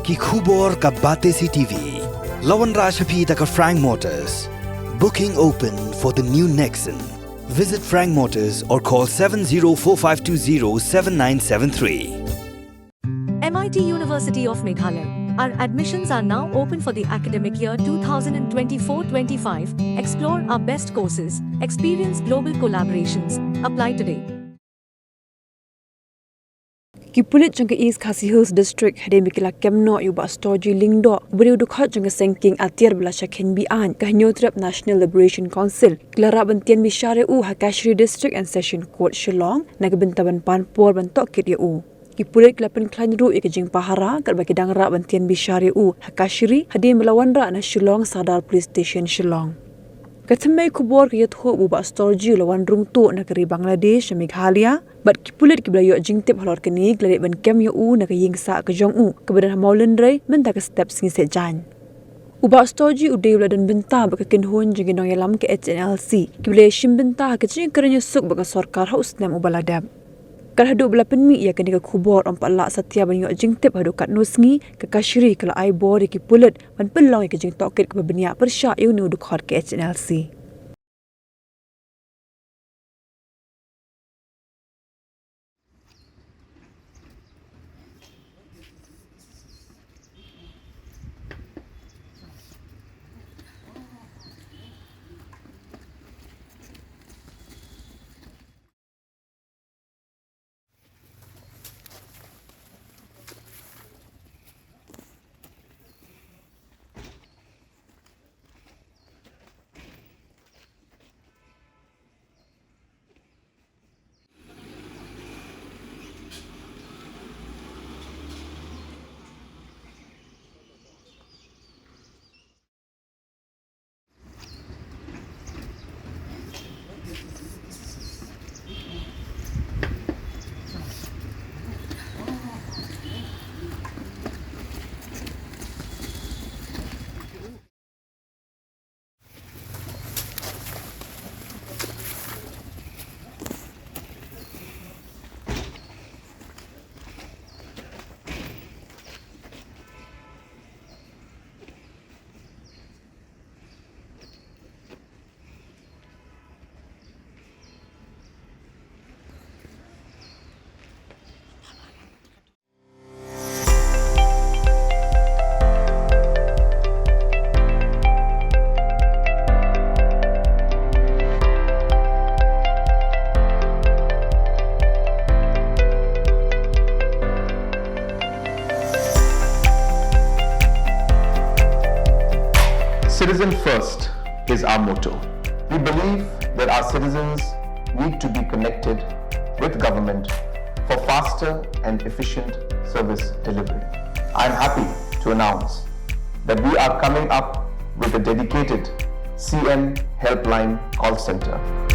Ki khubor ka bate si TV. Lawan Rashapi taka Frank Motors. Booking open for the new Nexon. Visit Frank Motors or call 7045207973. MIT University of Meghalaya. Our admissions are now open for the academic year 2024-25. Explore our best courses, experience global collaborations. Apply today. Pulit jangka East Khasi Hills District hade mikila kemno yuba Storgy Lyngdoh beriu Dkhot jangka sengking atiar bela shakhen bian kahnyotrap National Liberation Council klara bantian Bishar u Kashari District and Session Court Shillong nagabentaban panpor bantok kit u Pulit kelapan klan ru ikajing pahara kat bagi dangra bantian Bishar u Kashari hade melawan ra na Shillong Sadar Police Station Shillong Katamay kubor kaya Dkhot buba Storgy lawan rung tu negeri Bangladesh Meghalaya bat Pulit kiblayo jingtip halor kini gladik ban kem yo u nakayingsa ke jong u kebadan hamaulen ray menta ke step singi sejan uba Storgy uday uladan benta baka kinhun jingin nong yalam ke Hnlc kiblay shim benta ke jing keranya suk baka sorkar haus nem ubaladab kal hadu bela penmi ya kini ke kubor ompat lak satya ban yo jingtip hadu kat nusngi ke Kashari kala ai bor ki Pulit ban pelong ke jing tokit ke benia persya yu nu Dkhot ke Hnlc Citizen first is our motto. We believe that our citizens need to be connected with government for faster and efficient service delivery. I am happy to announce that we are coming up with a dedicated CM helpline call center.